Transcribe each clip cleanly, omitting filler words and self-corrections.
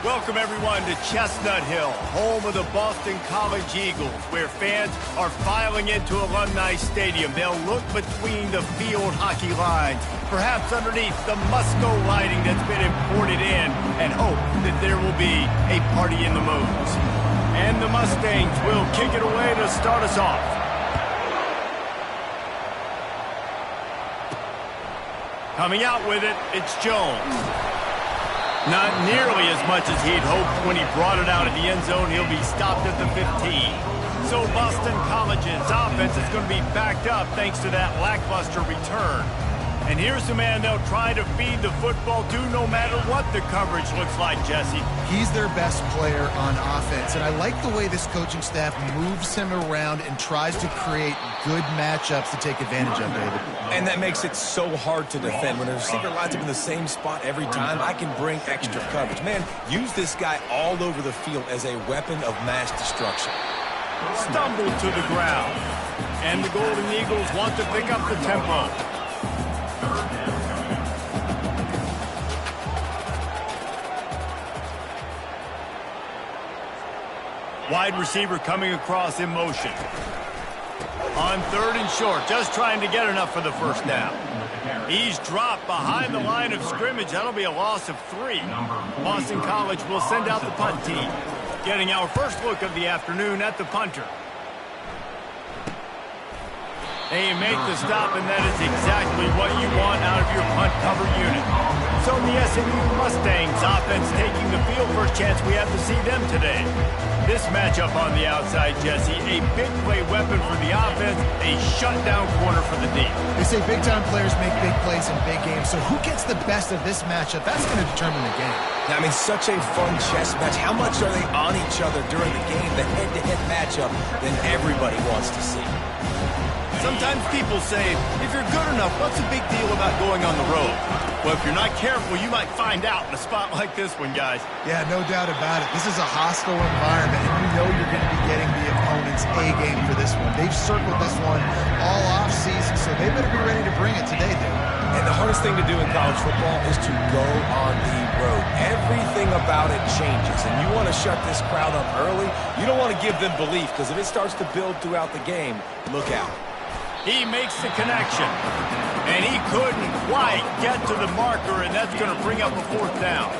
Welcome, everyone, to Chestnut Hill, home of the Boston College Eagles, where fans are filing into Alumni Stadium. They'll look between the field hockey lines, perhaps underneath the Musco lighting that's been imported in, and hope that there will be a party in the moons. And the Mustangs will kick it away to start us off. Coming out with it, it's Jones. Not nearly as much as he'd hoped when he brought it out of the end zone. He'll be stopped at the 15. So Boston College's offense is going to be backed up thanks to that lackluster return. And here's the man they'll try to feed the football to no matter what the coverage looks like, Jesse. He's their best player on offense, and I like the way this coaching staff moves him around and tries to create good matchups to take advantage of, David. And that makes it so hard to defend. When a receiver lines up in the same spot every time, I can bring extra coverage. Man, use this guy all over the field as a weapon of mass destruction. Stumbled to the ground. And the Golden Eagles want to pick up the tempo. Wide receiver coming across in motion. On 3rd and short, just trying to get enough for the first down. He's dropped behind the line of scrimmage. That'll be a loss of 3. Boston College will send out the punt team. Getting our first look of the afternoon at the punter. They make the stop, and that is exactly what you want out of your punt cover unit. So the SMU Mustangs offense taking the field. First chance we have to see them today. This matchup on the outside, Jesse, a big play weapon for the offense, a shutdown corner for the D. They say big-time players make big plays in big games, so who gets the best of this matchup? That's going to determine the game. I mean, such a fun chess match. How much are they on each other during the game? The head-to-head matchup that everybody wants to see. Sometimes people say, if you're good enough, what's the big deal about going on the road? Well, if you're not careful, you might find out in a spot like this one, guys. Yeah, no doubt about it. This is a hostile environment, and you know you're going to be getting the opponent's A-game for this one. They've circled this one all off-season, so they better be ready to bring it today, dude. And the hardest thing to do in college football is to go on the road. Everything about it changes, and you want to shut this crowd up early. You don't want to give them belief, because if it starts to build throughout the game, look out. He makes the connection, and he couldn't quite get to the marker, and that's going to bring up a 4th down.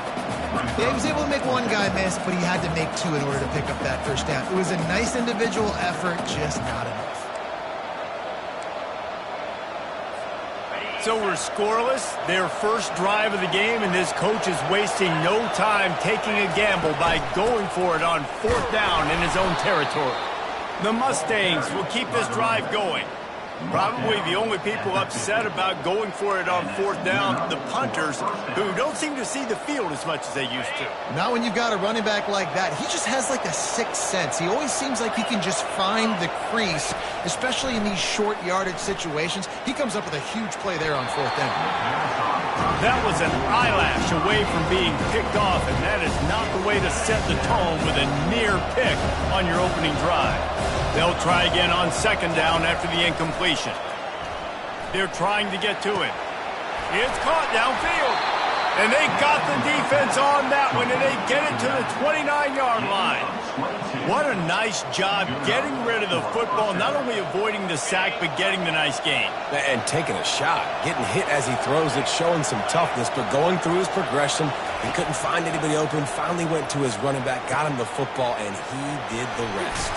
Yeah, he was able to make one guy miss, but he had to make 2 in order to pick up that first down. It was a nice individual effort, just not enough. So we're scoreless, their first drive of the game, and this coach is wasting no time taking a gamble by going for it on 4th down in his own territory. The Mustangs will keep this drive going. Probably the only people upset about going for it on 4th down, the punters, who don't seem to see the field as much as they used to. Not when you've got a running back like that. He just has like a sixth sense. He always seems like he can just find the crease, especially in these short yardage situations. He comes up with a huge play there on 4th down. That was an eyelash away from being picked off, and that is not the way to set the tone with a near pick on your opening drive. They'll try again on 2nd down after the incompletion. They're trying to get to it. It's caught downfield. And they got the defense on that one, and they get it to the 29-yard line. What a nice job getting rid of the football, not only avoiding the sack, but getting the nice gain. And taking a shot, getting hit as he throws it, showing some toughness, but going through his progression, he couldn't find anybody open, finally went to his running back, got him the football, and he did the rest.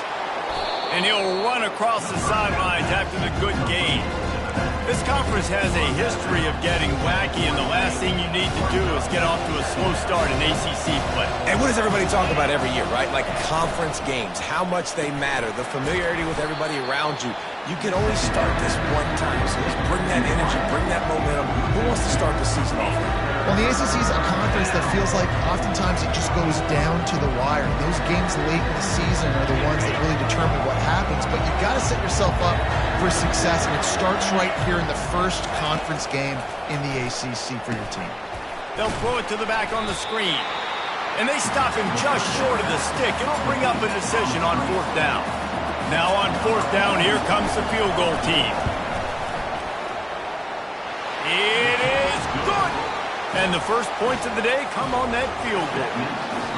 And he'll run across the sidelines after the good gain. This conference has a history of getting wacky, and the last thing you need to do is get off to a slow start in ACC play. And what does everybody talk about every year, right? Like conference games, how much they matter, the familiarity with everybody around you. You can only start this one time, so let's bring that energy, bring that momentum. Who wants to start the season off? Well, the ACC is a conference that feels like oftentimes it just goes down to the wire. Those games late in the season are the ones that really determine what happens, but you've got to set yourself up for success, and it starts right here in the first conference game in the ACC for your team. They'll throw it to the back on the screen, and they stop him just short of the stick. It'll bring up a decision on 4th down. Now on 4th down, here comes the field goal team. It is good. And the first points of the day come on that field goal.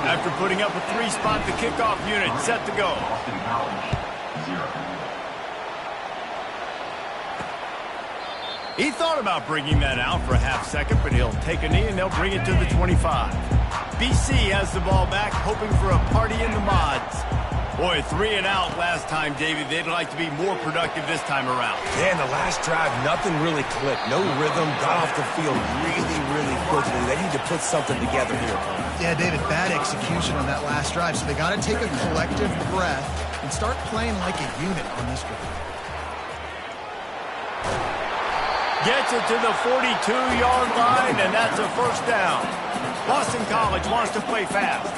After putting up a 3-spot, the kickoff unit set to go. He thought about bringing that out for a half second, but he'll take a knee and they'll bring it to the 25. BC has the ball back, hoping for a party in the mods. Boy, 3 and out last time, David. They'd like to be more productive this time around. Yeah, in the last drive, nothing really clicked. No rhythm, got off the field really, really quickly. They need to put something together here. Yeah, David, bad execution on that last drive, so they got to take a collective breath and start playing like a unit on this drive. Gets it to the 42-yard line, and that's a first down. Boston College wants to play fast.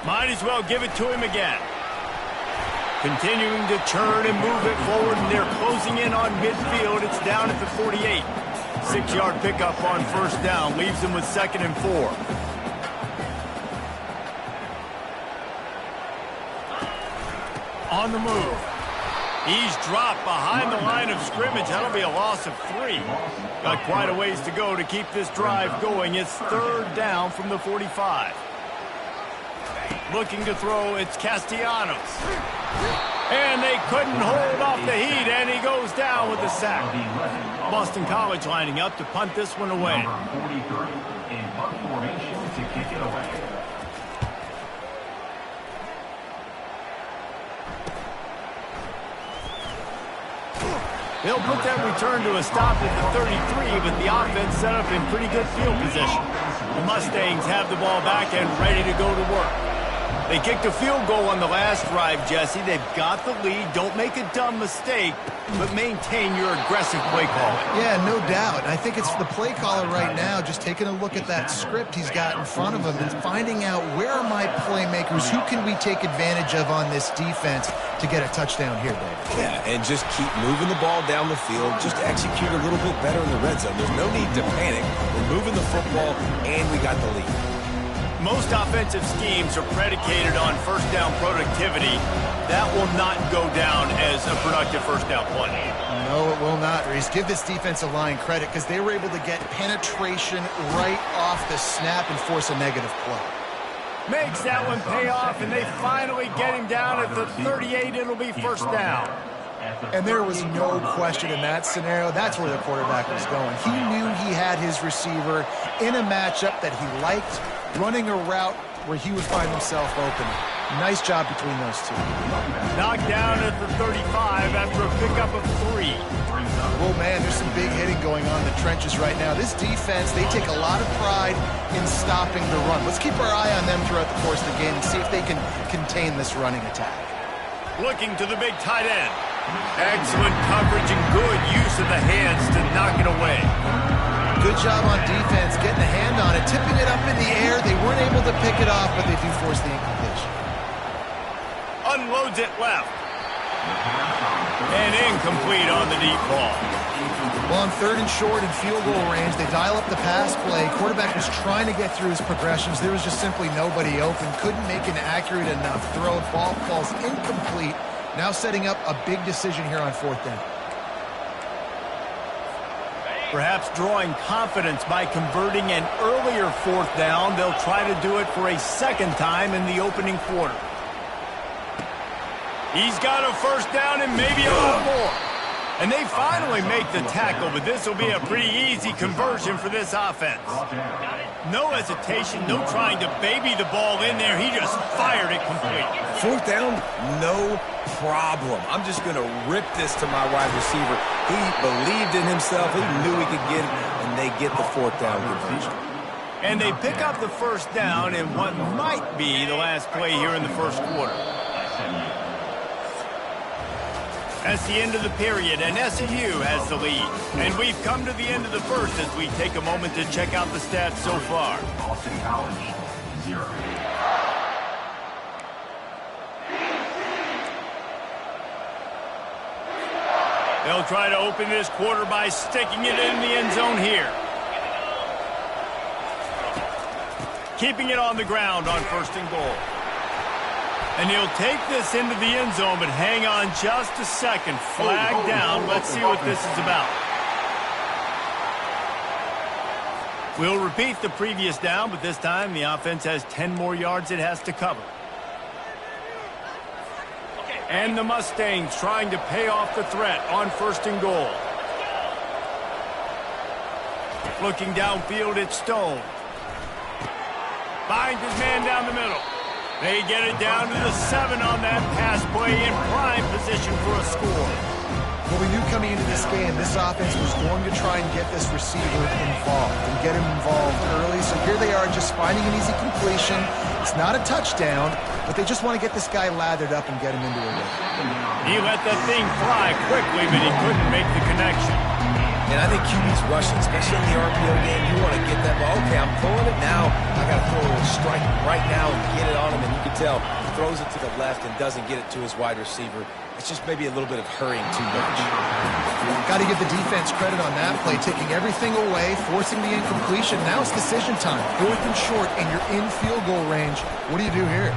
Might as well give it to him again. Continuing to churn and move it forward, and they're closing in on midfield. It's down at the 48. 6-yard pickup on first down leaves them with 2nd and 4. On the move. He's dropped behind the line of scrimmage. That'll be a loss of 3. Got quite a ways to go to keep this drive going. It's 3rd down from the 45. Looking to throw, it's Castellanos. And they couldn't hold off the heat, and he goes down with the sack. Boston College lining up to punt this one away. In punt formation to kick it away. They'll put that return to a stop at the 33, but the offense set up in pretty good field position. The Mustangs have the ball back and ready to go to work. They kicked a field goal on the last drive, Jesse. They've got the lead. Don't make a dumb mistake, but maintain your aggressive play calling. Yeah, no doubt. I think it's the play caller right now just taking a look at that script he's got in front of him and finding out where are my playmakers, who can we take advantage of on this defense to get a touchdown here, Dave. Yeah, and just keep moving the ball down the field. Just execute a little bit better in the red zone. There's no need to panic. We're moving the football, and we got the lead. Most offensive schemes are predicated on first down productivity. That will not go down as a productive first down play. No, it will not, Reese. Give this defensive line credit because they were able to get penetration right off the snap and force a negative play. Makes that one pay off, and they finally get him down at the 38. It'll be first down. And there was no question in that scenario. That's where the quarterback was going. He knew he had his receiver in a matchup that he liked, running a route where he would find himself open. Nice job between those two. Knocked down at the 35 after a pickup of 3. Well, man, there's some big hitting going on in the trenches right now. This defense, they take a lot of pride in stopping the run. Let's keep our eye on them throughout the course of the game and see if they can contain this running attack. Looking to the big tight end. Excellent coverage and good use of the hands to knock it away. Good job on defense, getting a hand on it, tipping it up in the air. They weren't able to pick it off, but they do force the incompletion. Unloads it left. And incomplete on the deep ball. Well, on 3rd and short and field goal range, they dial up the pass play. Quarterback was trying to get through his progressions. There was just simply nobody open. Couldn't make an accurate enough throw. Ball falls incomplete. Now setting up a big decision here on 4th down. Perhaps drawing confidence by converting an earlier 4th down. They'll try to do it for a 2nd time in the opening quarter. He's got a first down and maybe a little more. And they finally make the tackle, but this will be a pretty easy conversion for this offense. No hesitation, no trying to baby the ball in there. He just fired it complete. 4th down, no problem. I'm just going to rip this to my wide receiver. He believed in himself. He knew he could get it, and they get the 4th down conversion. And they pick up the first down in what might be the last play here in the first quarter. That's the end of the period, and SMU has the lead. And we've come to the end of the first as we take a moment to check out the stats so far. Boston College, 0. They'll try to open this quarter by sticking it in the end zone here. Keeping it on the ground on 1st and goal. And he'll take this into the end zone, but hang on just a second. Flag down. Let's see what this is about. We'll repeat the previous down, but this time the offense has 10 more yards it has to cover. And the Mustangs trying to pay off the threat on 1st and goal. Looking downfield, it's Stone. Finds his man down the middle. They get it down to the 7 on that pass play in prime position for a score. Well, we knew coming into this game, this offense was going to try and get this receiver involved and get him involved early. So here they are just finding an easy completion. It's not a touchdown, but they just want to get this guy lathered up and get him into a rhythm. He let that thing fly quickly, but he couldn't make the connection. And I think QB's rushing, especially in the RPO game. You want to get that ball. Okay, I'm pulling it now. I got to throw a strike right now and get it on him. And you can tell he throws it to the left and doesn't get it to his wide receiver. It's just maybe a little bit of hurrying too much. Got to give the defense credit on that play, taking everything away, forcing the incompletion. Now it's decision time. 4th and short, and you're in field goal range. What do you do here?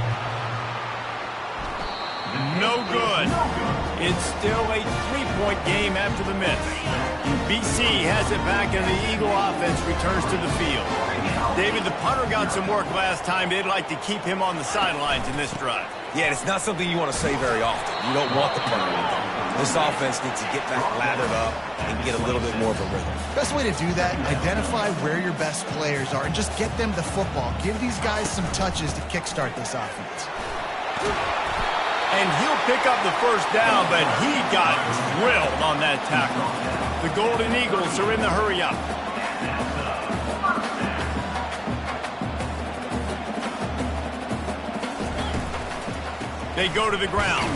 No good. It's still a 3-point game after the miss. BC has it back, and the Eagle offense returns to the field. David, the punter got some work last time. They'd like to keep him on the sidelines in this drive. Yeah, it's not something you want to say very often. You don't want the punter in there. This offense needs to get back lathered up and get a little bit more of a rhythm. Best way to do that, identify where your best players are and just get them the football. Give these guys some touches to kickstart this offense. And he'll pick up the 1st down, but he got drilled on that tackle. The Golden Eagles are in the hurry-up. They go to the ground.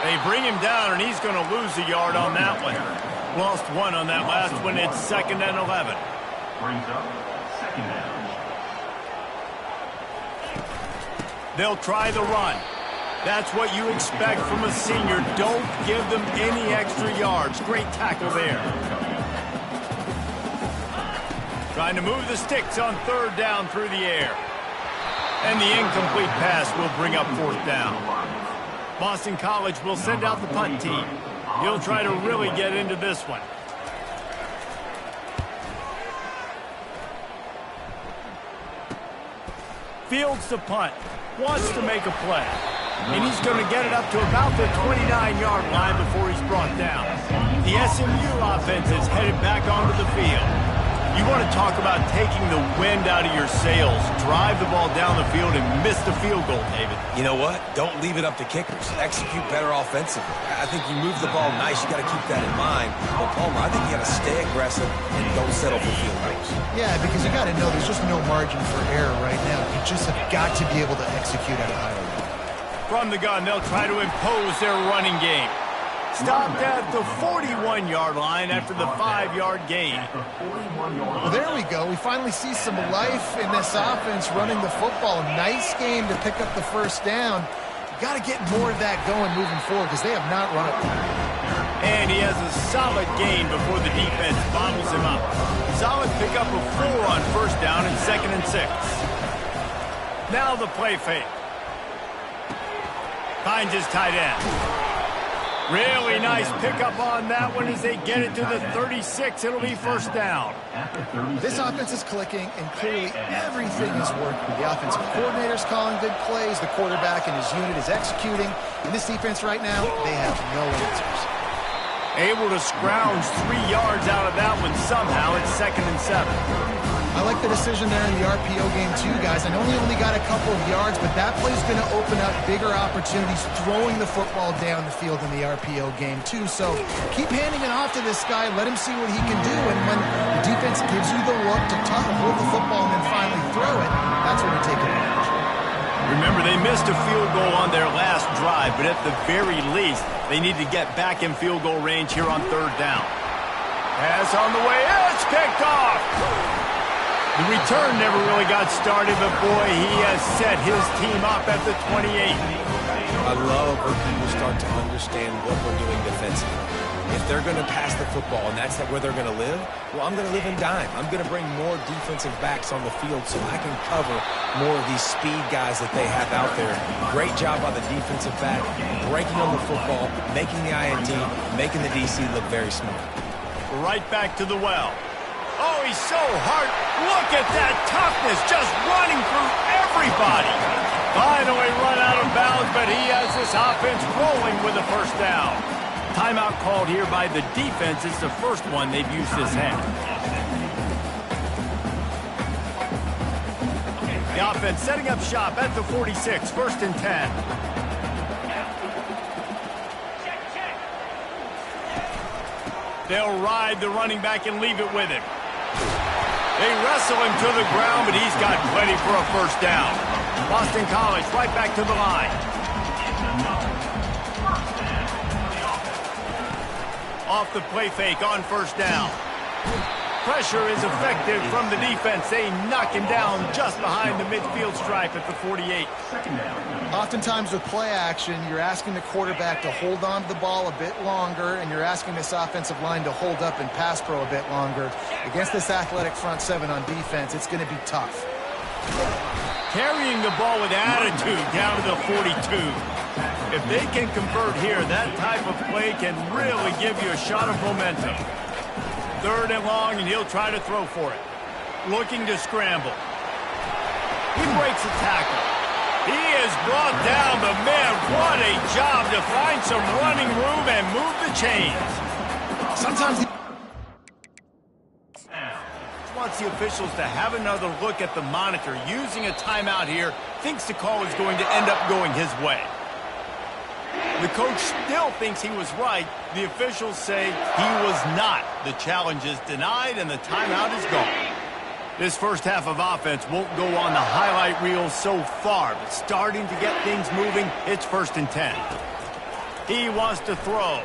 They bring him down, and he's going to lose a yard on that one. Lost 1 on that last one. It's 2nd and 11. Brings up 2nd down. They'll try the run. That's what you expect from a senior. Don't give them any extra yards. Great tackle there. Trying to move the sticks on 3rd down through the air. And the incomplete pass will bring up 4th down. Boston College will send out the punt team. He'll try to really get into this one. Fields the punt. Wants to make a play. And he's going to get it up to about the 29-yard line before he's brought down. The SMU offense is headed back onto the field. You want to talk about taking the wind out of your sails. Drive the ball down the field and miss the field goal, David. You know what? Don't leave it up to kickers. Execute better offensively. I think you move the ball nice. You got to keep that in mind. But Palmer, I think you got to stay aggressive and don't settle for field goals. Yeah, because you got to know there's just no margin for error right now. You just have got to be able to execute at a higher level. From the gun, they'll try to impose their running game. Stopped at the 41-yard line after the 5-yard gain. Well, there we go. We finally see some life in this offense running the football. Nice game to pick up the 1st down. You got to get more of that going moving forward because they have not run it. And he has a solid gain before the defense bottles him up. Solid pickup of 4 on 1st down and 2nd and 6. Now the play fake. Finds his tight end. Really nice pickup on that one as they get it to the 36. It'll be 1st down. This offense is clicking, and clearly everything is working. The offensive coordinator's calling good plays. The quarterback and his unit is executing. In this defense right now, they have no answers. Able to scrounge 3 yards out of that one somehow. It's 2nd and 7. I like the decision there in the RPO game too, guys. I know he only got a couple of yards, but that play's going to open up bigger opportunities throwing the football down the field in the RPO game too. So keep handing it off to this guy. Let him see what he can do. And when the defense gives you the look to hold the football and then finally throw it, that's when you take advantage. Remember, they missed a field goal on their last drive, but at the very least, they need to get back in field goal range here on 3rd down. Pass on the way. It's picked off. The return never really got started, but boy, he has set his team up at the 28. I love when people start to understand what we're doing defensively. If they're going to pass the football and that's where they're going to live, well, I'm going to live in dime. I'm going to bring more defensive backs on the field so I can cover more of these speed guys that they have out there. Great job by the defensive back, breaking on the football, making the INT, making the DC look very smart. Right back to the well. Oh, he's so hard. Look at that toughness, just running through everybody. Finally run out of bounds, but he has this offense rolling with a first down. Timeout called here by the defense. It's the first one they've used this half. The offense setting up shop at the 46, 1st and 10. They'll ride the running back and leave it with him. They wrestle him to the ground, but he's got plenty for a first down. Boston College right back to the line. Off the play fake on first down. Pressure is effective from the defense. They knock him down just behind the midfield stripe at the 48. Oftentimes with play action, you're asking the quarterback to hold on to the ball a bit longer, and you're asking this offensive line to hold up and pass pro a bit longer. Against this athletic front seven on defense, it's going to be tough. Carrying the ball with attitude down to the 42. If they can convert here, that type of play can really give you a shot of momentum. 3rd and long, and he'll try to throw for it. Looking to scramble. He breaks a tackle. He is brought down, but man, what a job to find some running room and move the chains. Sometimes he wants the officials to have another look at the monitor. Using a timeout here, thinks the call is going to end up going his way. The coach still thinks he was right. The officials say he was not. The challenge is denied, and the timeout is gone. This first half of offense won't go on the highlight reel so far, but starting to get things moving, it's 1st and 10. He wants to throw.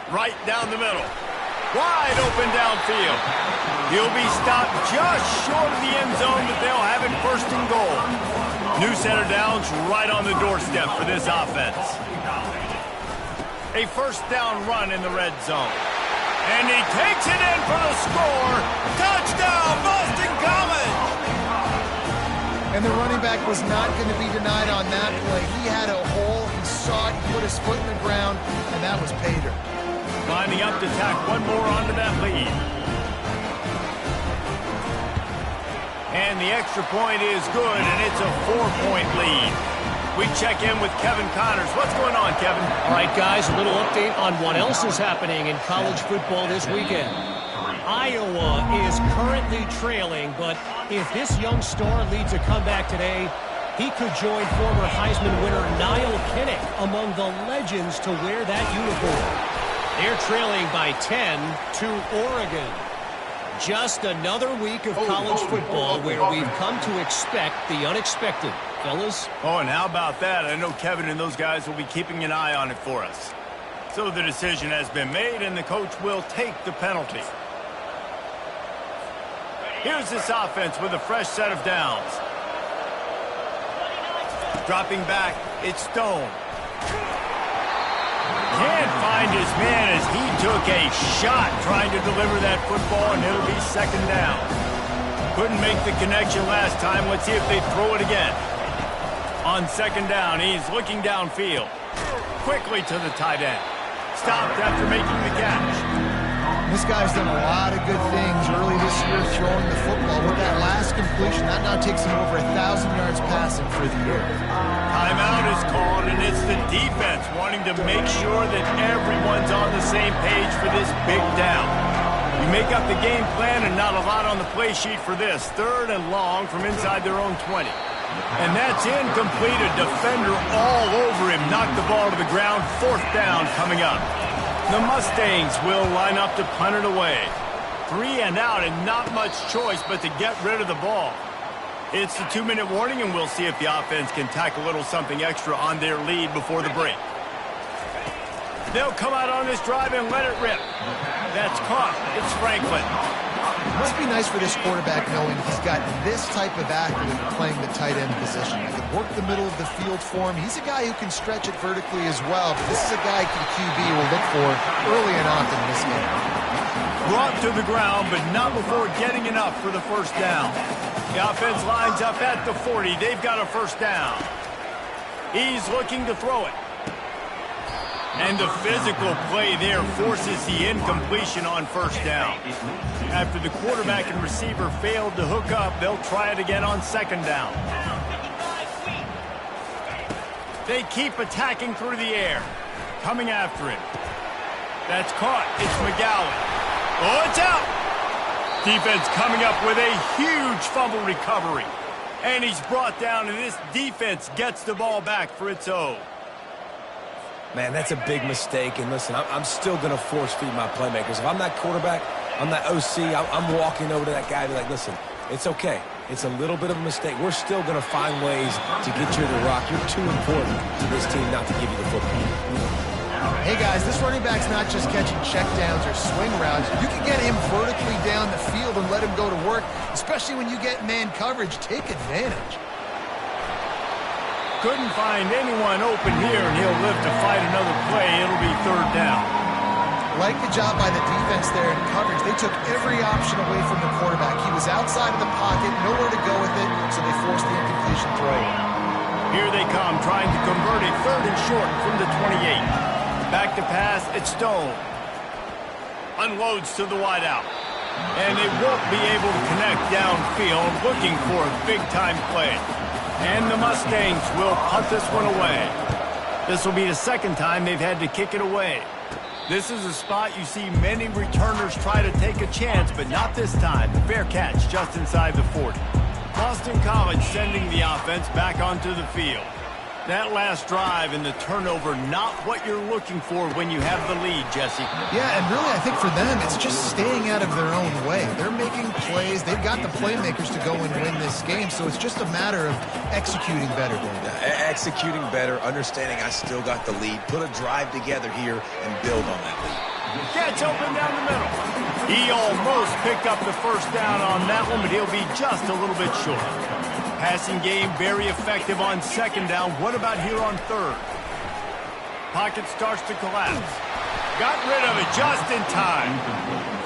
Right down the middle. Wide open downfield. He'll be stopped just short of the end zone, but they'll have it 1st and goal. New set of downs right on the doorstep for this offense. A first down run in the red zone. And he takes it in for the score. Touchdown, Boston College! And the running back was not going to be denied on that play. He had a hole, he saw it, he put his foot in the ground, and that was pay dirt. Lining up to tack one more onto that lead. And the extra point is good, and it's a 4-point lead. We check in with Kevin Connors. What's going on, Kevin? All right, guys, a little update on what else is happening in college football this weekend. Iowa is currently trailing, but if this young star leads a comeback today, he could join former Heisman winner Niall Kinnick among the legends to wear that uniform. They're trailing by 10 to Oregon. Just another week of college football where we've come to expect the unexpected. Fellas? Oh, and how about that? I know Kevin and those guys will be keeping an eye on it for us. So the decision has been made, and the coach will take the penalty. Here's this offense with a fresh set of downs. Dropping back, it's Stone. Can't find his man as he took a shot trying to deliver that football, and it'll be 2nd down. Couldn't make the connection last time. Let's see if they throw it again. On 2nd down, he's looking downfield. Quickly to the tight end. Stopped after making the catch. This guy's done a lot of good things early this year throwing the football. With that last completion, that now takes him over 1,000 yards passing for the year. Timeout is called, and it's the defense wanting to make sure that everyone's on the same page for this big down. You make up the game plan and not a lot on the play sheet for this. 3rd and long from inside their own 20. And that's incomplete. A defender all over him. Knocked the ball to the ground. 4th down coming up. The Mustangs will line up to punt it away. 3 and out, and not much choice but to get rid of the ball. It's the 2-minute warning, and we'll see if the offense can tack a little something extra on their lead before the break. They'll come out on this drive and let it rip. That's caught. It's Franklin. It must be nice for this quarterback knowing he's got this type of athlete playing the tight end position. He can work the middle of the field for him. He's a guy who can stretch it vertically as well, but this is a guy QB will look for early and often in this game. Brought to the ground, but not before getting enough for the first down. The offense lines up at the 40. They've got a first down. He's looking to throw it. And the physical play there forces the incompletion on first down. After the quarterback and receiver failed to hook up, they'll try it again on second down. They keep attacking through the air. Coming after him. That's caught. It's McGowan. Oh, it's out. Defense coming up with a huge fumble recovery. And he's brought down, and this defense gets the ball back for its own. Man, that's a big mistake. And listen, I'm still going to force feed my playmakers. If I'm that quarterback, I'm that OC, I'm walking over to that guy and be like, listen, it's okay. It's a little bit of a mistake. We're still going to find ways to get you the rock. You're too important to this team not to give you the football. Hey, guys, this running back's not just catching checkdowns or swing routes. You can get him vertically down the field and let him go to work, especially when you get man coverage. Take advantage. Couldn't find anyone open here, and he'll live to fight another play. It'll be third down. Like the job by the defense there in coverage. They took every option away from the quarterback. He was outside of the pocket, nowhere to go with it, so they forced the incompletion throw. Here they come, trying to convert a third and short from the 28. Back to pass, it's Stone. Unloads to the wideout. And they won't be able to connect downfield, looking for a big-time play. And the Mustangs will punt this one away. This will be the second time they've had to kick it away. This is a spot you see many returners try to take a chance, but not this time. Fair catch just inside the 40. Boston College sending the offense back onto the field. That last drive and the turnover, not what you're looking for when you have the lead, Jesse. Yeah, and really, I think for them, it's just staying out of their own way. They're making plays. They've got the playmakers to go and win this game, so it's just a matter of executing better, Dave. Executing better, understanding I still got the lead, put a drive together here, and build on that lead. Gets open down the middle. He almost picked up the first down on that one, but he'll be just a little bit short. Passing game very effective on second down. What about here on third? Pocket starts to collapse. Got rid of it just in time.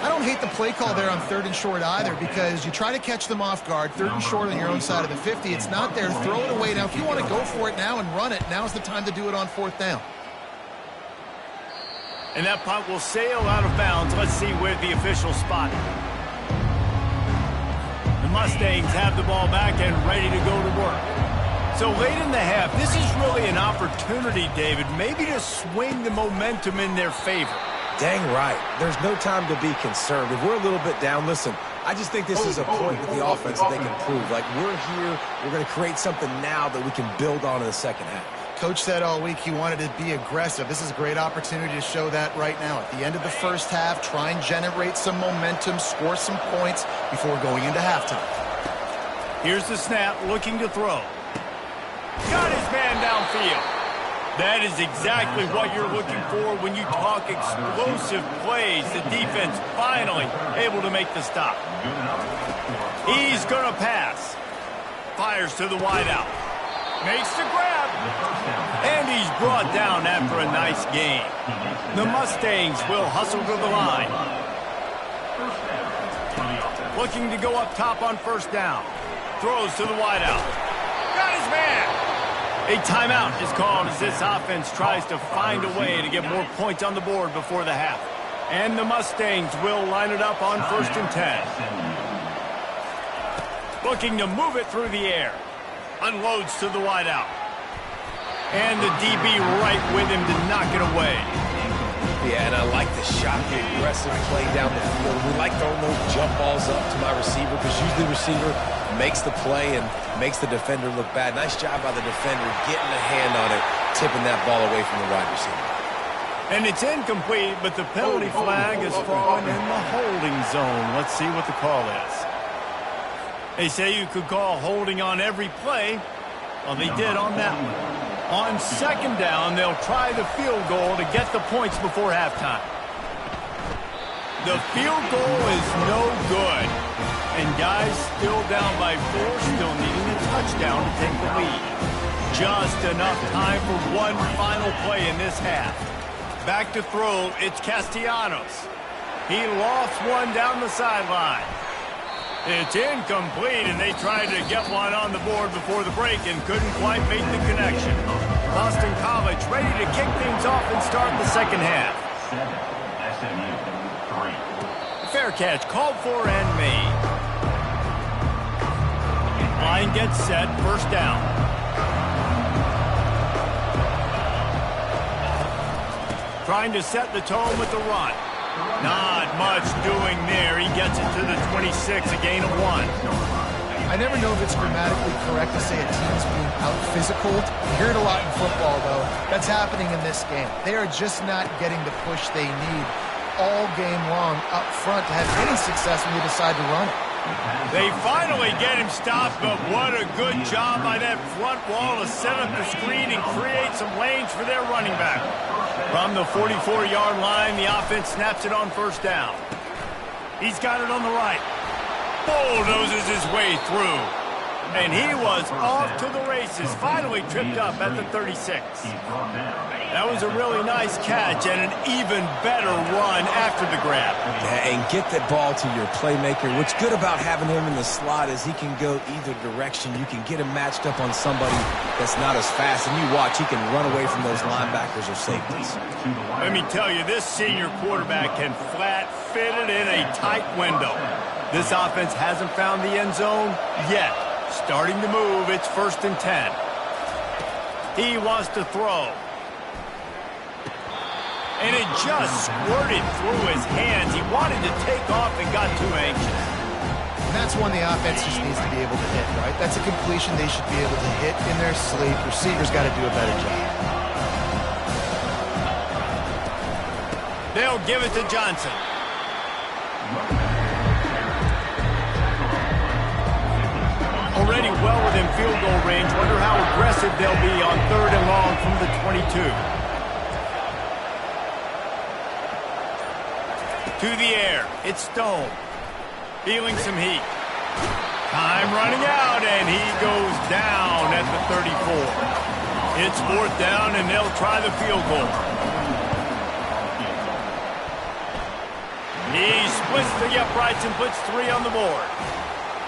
I don't hate the play call there on third and short either, because you try to catch them off guard. Third and short on your own side of the 50. It's not there. Throw it away. Now, if you want to go for it now and run it, now's the time to do it on fourth down. And that punt will sail out of bounds. Let's see where the official spot. The Mustangs have the ball back and ready to go to work. So late in the half, this is really an opportunity, David, maybe to swing the momentum in their favor. Dang right. There's no time to be concerned. If we're a little bit down, listen, I just think this is a point with the offense that they can prove. Like, we're here, we're going to create something now that we can build on in the second half. Coach said all week he wanted to be aggressive. This is a great opportunity to show that right now. At the end of the first half, try and generate some momentum, score some points before going into halftime. Here's the snap, looking to throw. Got his man downfield. That is exactly what you're looking for when you talk explosive plays. The defense finally able to make the stop. He's going to pass. Fires to the wideout. Makes the grab. And he's brought down after a nice gain. The Mustangs will hustle to the line. Looking to go up top on first down. Throws to the wideout. Got his man. A timeout is called as this offense tries to find a way to get more points on the board before the half. And the Mustangs will line it up on 1st and 10. Looking to move it through the air. Unloads to the wideout. And the DB right with him to knock it away. Yeah, and I like the shot, the aggressive play down the field. We like throwing those jump balls up to my receiver because usually the receiver makes the play and makes the defender look bad. Nice job by the defender getting a hand on it, tipping that ball away from the wide receiver. And it's incomplete, but the penalty flag is falling in the holding zone. Let's see what the call is. They say you could call holding on every play. Well, they did on that one. On second down, they'll try the field goal to get the points before halftime. The field goal is no good. And guys still down by 4, still needing a touchdown to take the lead. Just enough time for one final play in this half. Back to throw, it's Castellanos. He lofts one down the sideline. It's incomplete, and they tried to get one on the board before the break and couldn't quite make the connection. Boston College ready to kick things off and start the second half. 7, SMU 3. Fair catch called for and made. Line gets set, first down. Trying to set the tone with the run. Not much doing there. He gets it to the 26, a gain of 1. I never know if it's grammatically correct to say a team's being out-physicaled. You hear it a lot in football, though. That's happening in this game. They are just not getting the push they need all game long up front to have any success when they decide to run it. They finally get him stopped, but what a good job by that front wall to set up the screen and create some lanes for their running back. From the 44-yard line, the offense snaps it on first down. He's got it on the right. Bulldozes his way through. And he was off to the races, finally tripped up at the 36. That was a really nice catch and an even better run after the grab. Yeah, and get that ball to your playmaker. What's good about having him in the slot is he can go either direction. You can get him matched up on somebody that's not as fast, and you watch, he can run away from those linebackers or safeties. Let me tell you, this senior quarterback can flat fit it in a tight window. This offense hasn't found the end zone yet. Starting to move, it's 1st and 10. He wants to throw. And it just squirted through his hands. He wanted to take off and got too anxious. And that's one the offense just needs to be able to hit, right? That's a completion they should be able to hit in their sleep. Receivers got to do a better job. They'll give it to Johnson. Already well within field goal range. Wonder how aggressive they'll be on 3rd and long from the 22. To the air, it's Stone. Feeling some heat. Time running out, and he goes down at the 34. It's 4th down, and they'll try the field goal. He splits the uprights and puts 3 on the board.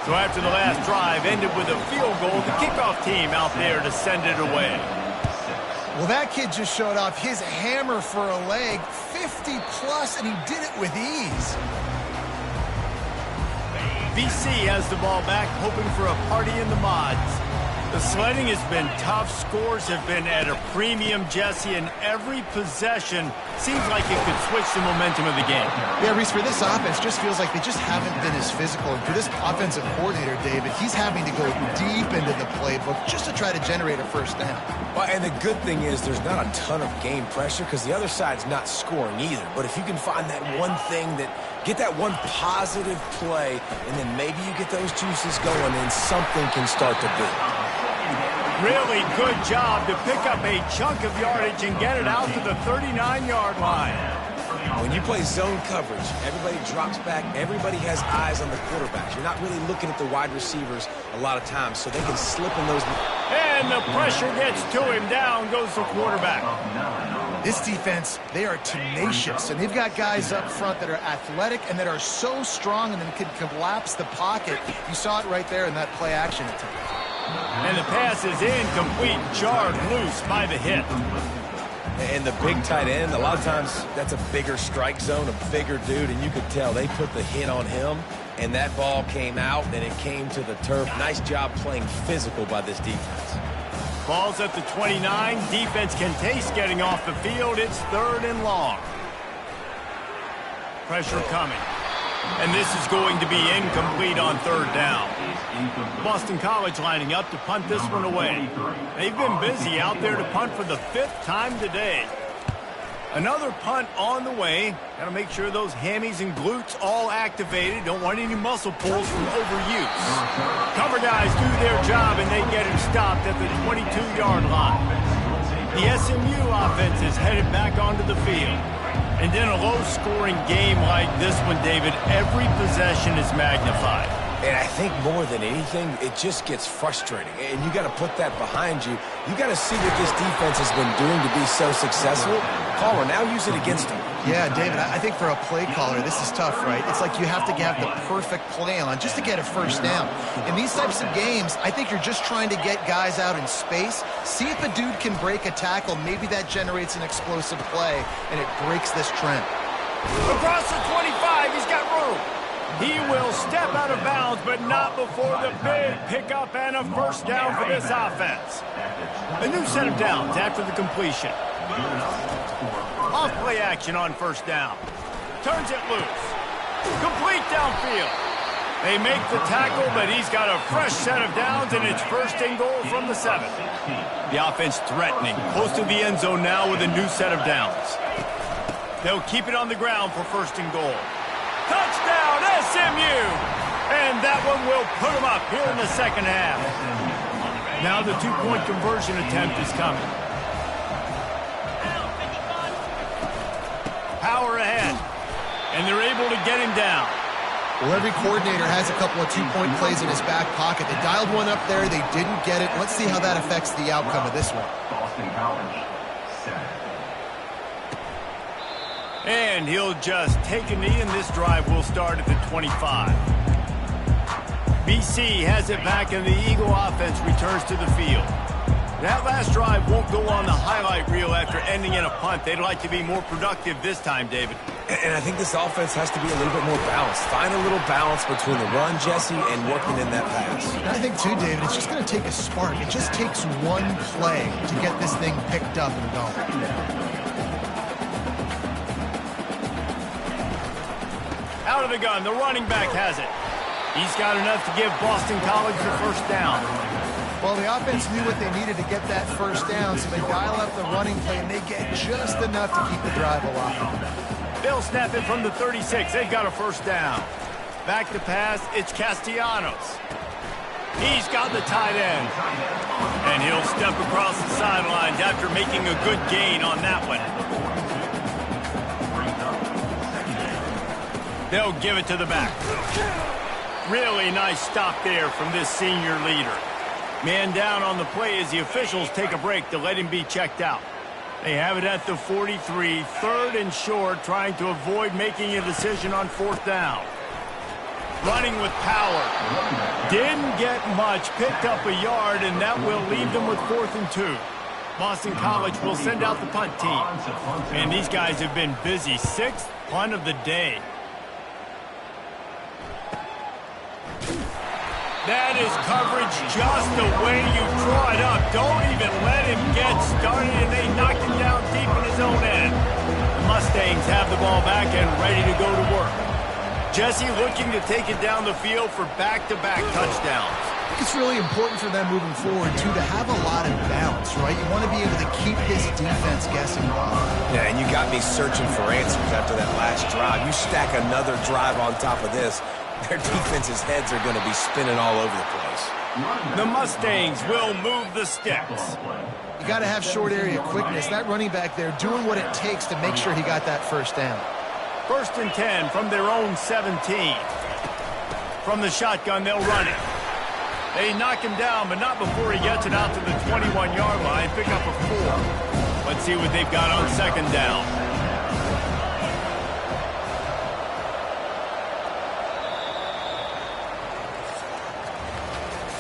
So after the last drive ended with a field goal, the kickoff team out there to send it away. Well, that kid just showed off his hammer for a leg, 50-plus, and he did it with ease. BC has the ball back, hoping for a party in the mods. The sledding has been tough. Scores have been at a premium, Jesse, and every possession seems like it could switch the momentum of the game. Yeah, Reese, for this offense, just feels like they just haven't been as physical. And for this offensive coordinator, David, he's having to go deep into the playbook just to try to generate a first down. Well, and the good thing is there's not a ton of game pressure because the other side's not scoring either. But if you can find that one thing get that one positive play, and then maybe you get those juices going, and something can start to build. Really good job to pick up a chunk of yardage and get it out to the 39-yard line. When you play zone coverage, everybody drops back. Everybody has eyes on the quarterback. You're not really looking at the wide receivers a lot of times, so they can slip in those. And the pressure gets to him. Down goes the quarterback. This defense, they are tenacious, and they've got guys up front that are athletic and that are so strong and then can collapse the pocket. You saw it right there in that play-action attempt. And the pass is incomplete, jarred loose by the hit. And the big tight end, a lot of times that's a bigger strike zone, a bigger dude, and you could tell they put the hit on him, and that ball came out, and it came to the turf. Nice job playing physical by this defense. Ball's at the 29. Defense can taste getting off the field. It's 3rd and long. Pressure coming. And this is going to be incomplete on 3rd down. Boston College lining up to punt this one away. They've been busy out there to punt for the 5th time today. Another punt on the way. Got to make sure those hammies and glutes all activated. Don't want any muscle pulls from overuse. Cover guys do their job, and they get him stopped at the 22-yard line. The SMU offense is headed back onto the field. And in a low-scoring game like this one, David, every possession is magnified. And I think more than anything, it just gets frustrating. And you got to put that behind you. You got to see what this defense has been doing to be so successful. Caller, now use it against them. Yeah, David, I think for a play caller, this is tough, right? It's like you have to have the perfect play on just to get a first down. In these types of games, I think you're just trying to get guys out in space, see if a dude can break a tackle. Maybe that generates an explosive play, and it breaks this trend. Across the 25, he's got room. He will step out of bounds, but not before the big pickup and a first down for this offense. A new set of downs after the completion. Off play action on first down. Turns it loose. Complete downfield. They make the tackle, but he's got a fresh set of downs, and it's first and goal from the 7. The offense threatening. Close to the end zone now with a new set of downs. They'll keep it on the ground for first and goal. Touchdown, SMU! And that one will put them up here in the second half. Now the two-point conversion attempt is coming. Power ahead. And they're able to get him down. Well, every coordinator has a couple of two-point plays in his back pocket. They dialed one up there. They didn't get it. Let's see how that affects the outcome of this one. Boston College, 7. And he'll just take a knee, and this drive will start at the 25. BC has it back, and the Eagle offense returns to the field. That last drive won't go on the highlight reel after ending in a punt. They'd like to be more productive this time, David. And I think this offense has to be a little bit more balanced. Find a little balance between the run, Jesse, and working in that pass. And I think, too, David, it's just going to take a spark. It just takes one play to get this thing picked up and going. Out of the gun, the running back has it. He's got enough to give Boston College the first down. Well, the offense knew what they needed to get that first down, so they dial up the running play, and they get just enough to keep the drive alive. They'll snap it from the 36. They've got a first down. Back to pass, it's Castellanos. He's got the tight end. And he'll step across the sidelines after making a good gain on that one. They'll give it to the back. Really nice stop there from this senior leader. Man down on the play as the officials take a break to let him be checked out. They have it at the 43, third and short, trying to avoid making a decision on fourth down. Running with power. Didn't get much, picked up a yard, and that will leave them with 4th and 2. Boston College will send out the punt team. And these guys have been busy. 6th punt of the day. That is coverage just the way you draw it up. Don't even let him get started, and they knock him down deep in his own end. The Mustangs have the ball back and ready to go to work. Jesse looking to take it down the field for back-to-back touchdowns. I think it's really important for them moving forward, too, to have a lot of balance, right? You want to be able to keep this defense guessing. Yeah, and you got me searching for answers after that last drive. You stack another drive on top of this, their defense's heads are going to be spinning all over the place. The Mustangs will move the sticks. You got to have short area quickness. That running back there doing what it takes to make sure he got that first down. 1st and 10 from their own 17. From the shotgun, they'll run it. They knock him down, but not before he gets it out to the 21-yard line. Pick up a 4. Let's see what they've got on 2nd down.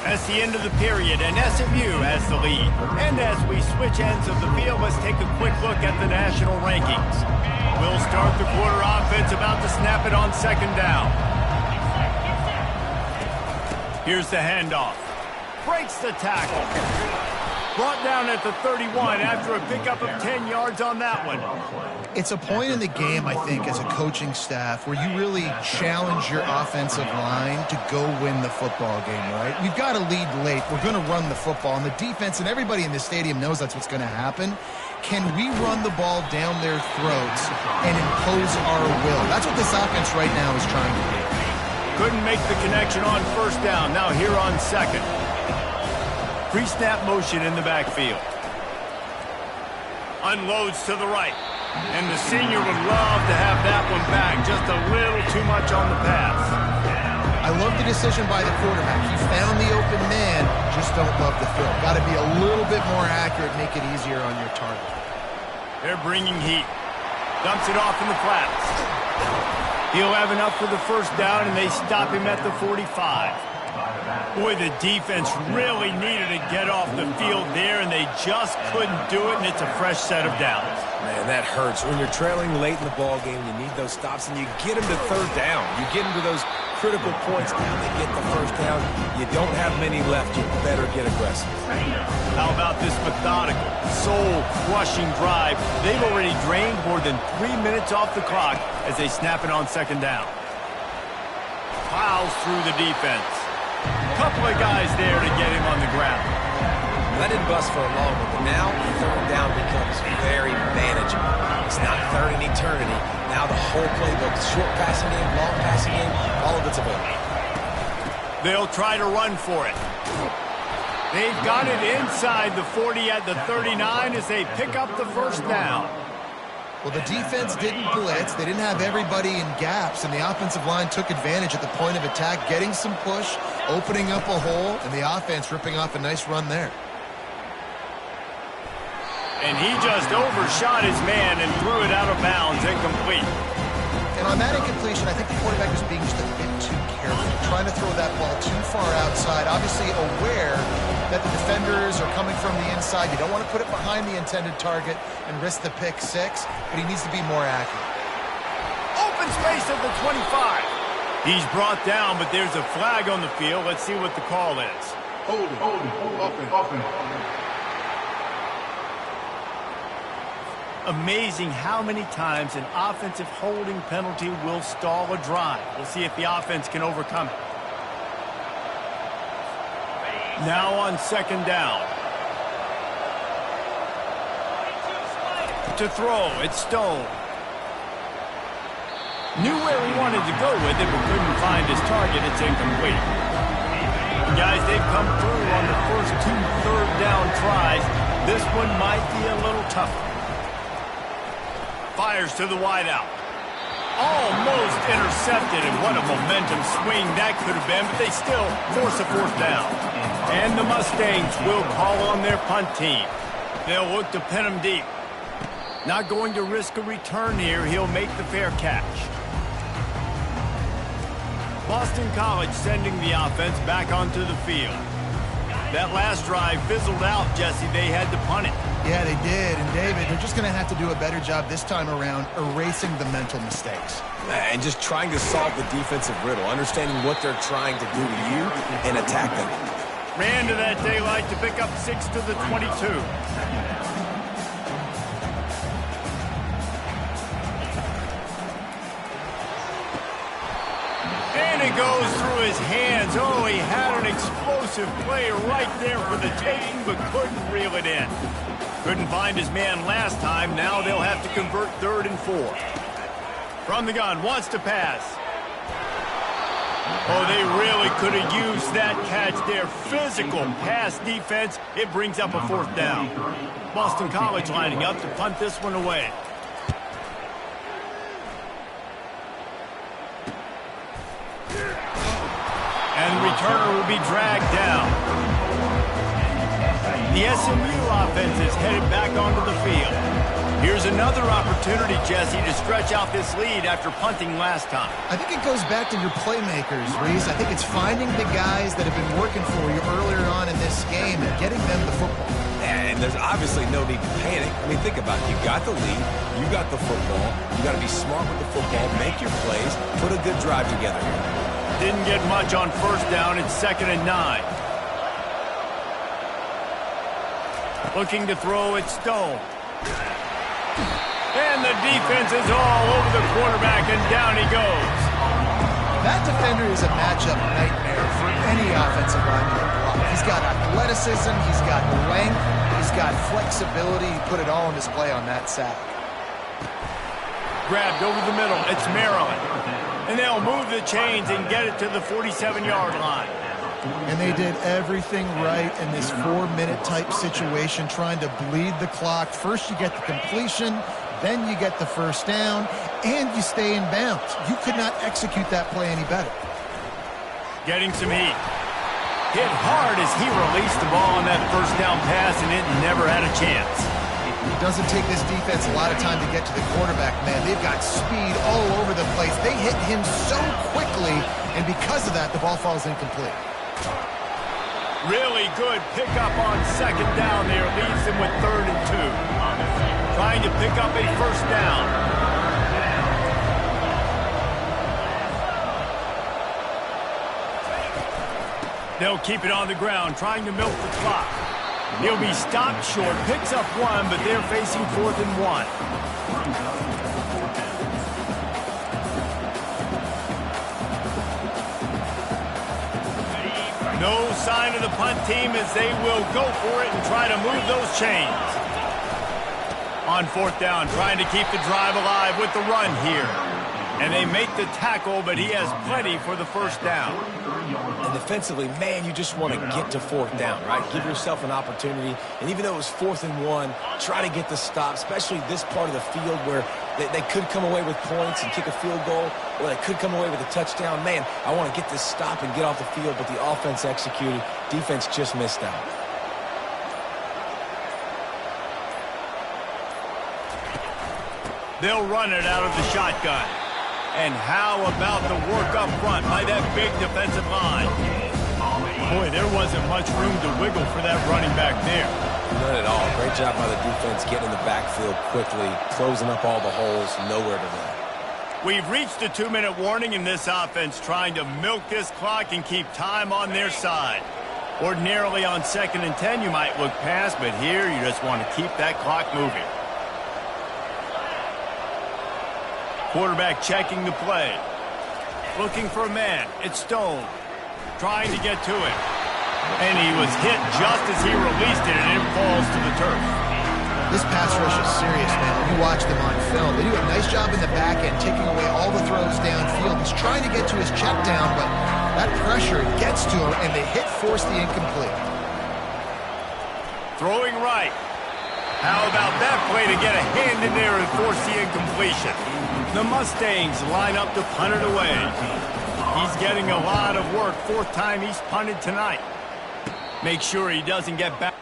That's the end of the period, and SMU has the lead. And as we switch ends of the field, let's take a quick look at the national rankings. We'll start the quarter offense, about to snap it on 2nd down. Here's the handoff. Breaks the tackle. Brought down at the 31 after a pickup of 10 yards on that one. It's a point in the game, I think, as a coaching staff where you really challenge your offensive line to go win the football game, right? We've got to lead late. We're going to run the football. And the defense and everybody in the stadium knows that's what's going to happen. Can we run the ball down their throats and impose our will? That's what this offense right now is trying to do. Couldn't make the connection on 1st down. Now here on 2nd. Pre-snap motion in the backfield. Unloads to the right. And the senior would love to have that one back. Just a little too much on the pass. I love the decision by the quarterback. He found the open man, just don't love the throw. Got to be a little bit more accurate, make it easier on your target. They're bringing heat. Dumps it off in the flats. He'll have enough for the first down, and they stop him at the 45. Boy, the defense really needed to get off the field there, and they just couldn't do it, and it's a fresh set of downs. Man, that hurts. When you're trailing late in the ball game, you need those stops, and you get them to third down. You get them to those critical points now. They get the first down. You don't have many left. You better get aggressive. How about this methodical, soul-crushing drive? They've already drained more than 3 minutes off the clock as they snap it on second down. Plows through the defense. Couple of guys there to get him on the ground. Let it bust for a long one, but now third down becomes very manageable. It's not third in eternity. Now the whole playbook, short passing game, long passing game, all of it's available. They'll try to run for it. They've got it inside the 40 at the 39 as they pick up the first down. Well, the defense didn't blitz. They didn't have everybody in gaps, and the offensive line took advantage at the point of attack, getting some push, opening up a hole, and the offense ripping off a nice run there. And he just overshot his man and threw it out of bounds, incomplete. And on that incompletion, I think the quarterback was being just a bit too careful, trying to throw that ball too far outside, obviously aware that the defenders are coming from the inside. You don't want to put it behind the intended target and risk the pick six, but he needs to be more accurate. Open space at the 25. He's brought down, but there's a flag on the field. Let's see what the call is. Hold it. Amazing how many times an offensive holding penalty will stall a drive. We'll see if the offense can overcome it. Now on second down. To throw, it's Stone. Knew where he wanted to go with it, but couldn't find his target. It's incomplete. Guys, they've come through on the first 2 third down tries. This one might be a little tougher. Fires to the wideout. Almost intercepted, and what a momentum swing that could have been, but they still force a fourth down. And the Mustangs will call on their punt team. They'll look to pin him deep. Not going to risk a return here. He'll make the fair catch. Boston College sending the offense back onto the field. That last drive fizzled out, Jesse. They had to punt it. Yeah, they did. And, David, they're just going to have to do a better job this time around erasing the mental mistakes. And just trying to solve the defensive riddle, understanding what they're trying to do to you and attack them. Ran to that daylight to pick up 6 to the 22. And it goes through his hands. Oh, he had an explosive play right there for the taking, but couldn't reel it in. Couldn't find his man last time. Now they'll have to convert 3rd and 4. From the gun, wants to pass. Oh, they really could have used that catch there. Physical pass defense. It brings up a 4th down. Boston College lining up to punt this one away. And the returner will be dragged down. The SMU offense is headed back onto the field. Here's another opportunity, Jesse, to stretch out this lead after punting last time. I think it goes back to your playmakers, Reese. I think it's finding the guys that have been working for you earlier on in this game and getting them the football. And there's obviously no need to panic. I mean, think about it. You got the lead. You got the football. You got to be smart with the football, make your plays, put a good drive together. Didn't get much on first down. It's 2nd and 9. Looking to throw, it's Stone. And the defense is all over the quarterback, and down he goes. That defender is a matchup nightmare for any offensive lineman to block. He's got athleticism, he's got length, he's got flexibility. He put it all on display on that sack. Grabbed over the middle. It's Maryland. And they'll move the chains and get it to the 47-yard line. And they did everything right in this 4-minute type situation, trying to bleed the clock. First you get the completion, Then you get the first down, and you stay in bounds. You could not execute that play any better. Getting some heat. Hit hard as he released the ball on that first down pass, and it never had a chance. It doesn't take this defense a lot of time to get to the quarterback, man. They've got speed all over the place. They hit him so quickly, and because of that, the ball falls incomplete. Really good pickup on second down there. Leaves them with 3rd and 2. Trying to pick up a first down. They'll keep it on the ground, trying to milk the clock. He'll be stopped short, picks up 1, but they're facing 4th and 1. No sign of the punt team as they will go for it and try to move those chains. On 4th down, trying to keep the drive alive with the run here. And they make the tackle, but he has plenty for the first down. And defensively, man, you just want to get to 4th down, right? Give yourself an opportunity. And even though it was 4th and 1, try to get the stop, especially this part of the field where they could come away with points and kick a field goal, or they could come away with a touchdown. Man, I want to get this stop and get off the field, but the offense executed. Defense just missed out. They'll run it out of the shotgun. And how about the work up front by that big defensive line? Boy, there wasn't much room to wiggle for that running back there. None at all. Great job by the defense getting in the backfield quickly, closing up all the holes, nowhere to run. We've reached a 2-minute warning in this offense, trying to milk this clock and keep time on their side. Ordinarily on 2nd and 10, you might look past, but here you just want to keep that clock moving. Quarterback checking the play. Looking for a man. It's Stone. Trying to get to it. And he was hit just as he released it, and it falls to the turf. This pass rush is serious, man. When you watch them on film, they do a nice job in the back end, taking away all the throws downfield. He's trying to get to his check down, but that pressure gets to him, and the hit forced the incomplete. Throwing right. How about that play to get a hand in there and force the incompletion? The Mustangs line up to punt it away. He's getting a lot of work. 4th time he's punted tonight. Make sure he doesn't get back.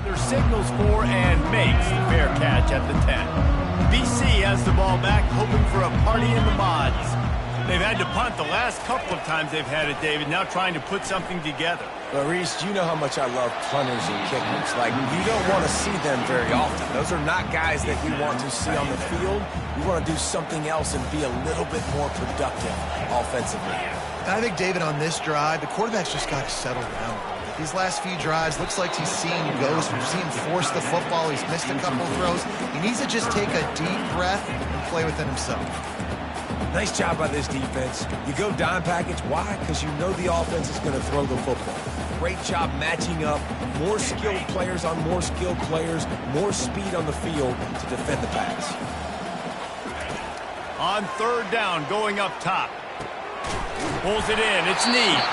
Their signals for and makes the fair catch at the 10. BC has the ball back, hoping for a party in the mods. They've had to punt the last couple of times they've had it, David, now trying to put something together. But, Reese, you know how much I love punters and kickers. Like, you don't want to see them very often. Those are not guys that we want to see on the field. We want to do something else and be a little bit more productive offensively. And I think, David, on this drive, the quarterback's just got to settle down. These last few drives, looks like he's seeing ghosts. We've seen him force the football. He's missed a couple of throws. He needs to just take a deep breath and play within himself. Nice job by this defense. You go dime package. Why? Because you know the offense is going to throw the football. Great job matching up. More skilled players on more skilled players. More speed on the field to defend the pass. On 3rd down, going up top. Pulls it in. It's Need.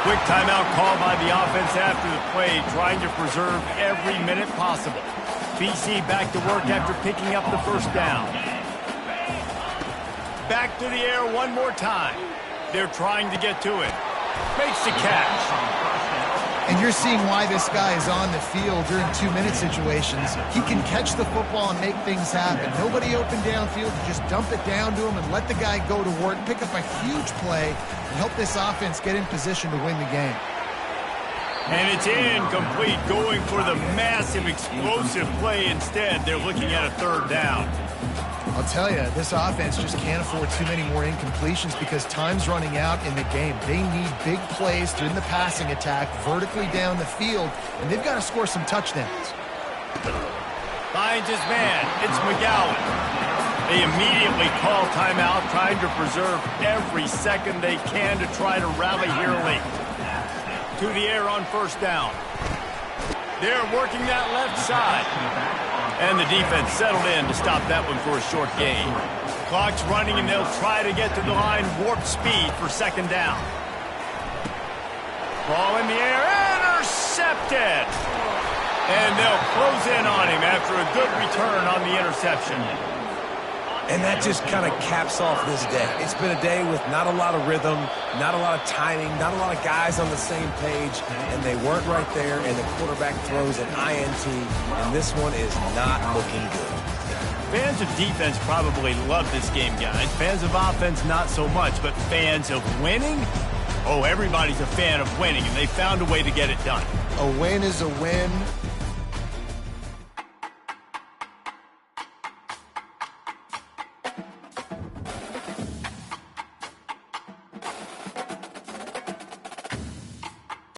Quick timeout call by the offense after the play, trying to preserve every minute possible. BC back to work after picking up the first down. Back to the air one more time. They're trying to get to it. Makes the catch. And you're seeing why this guy is on the field during 2-minute situations. He can catch the football and make things happen. Nobody open downfield. You just dump it down to him and let the guy go to work, pick up a huge play, and help this offense get in position to win the game. And it's incomplete, going for the massive, explosive play instead. They're looking at a 3rd down. I'll tell you, this offense just can't afford too many more incompletions because time's running out in the game. They need big plays through the passing attack, vertically down the field, and they've got to score some touchdowns. Finds his man. It's McGowan. They immediately call timeout, trying to preserve every second they can to try to rally here late. To the air on 1st down. They're working that left side. And the defense settled in to stop that one for a short gain. Clock's running, and they'll try to get to the line warp speed for second down. Ball in the air, intercepted! And they'll close in on him after a good return on the interception. And that just kind of caps off this day. It's been a day with not a lot of rhythm, not a lot of timing, not a lot of guys on the same page, and they weren't right there, and the quarterback throws an INT, and this one is not looking good. Fans of defense probably love this game, guys. Fans of offense, not so much, but fans of winning? Oh, everybody's a fan of winning, and they found a way to get it done. A win is a win.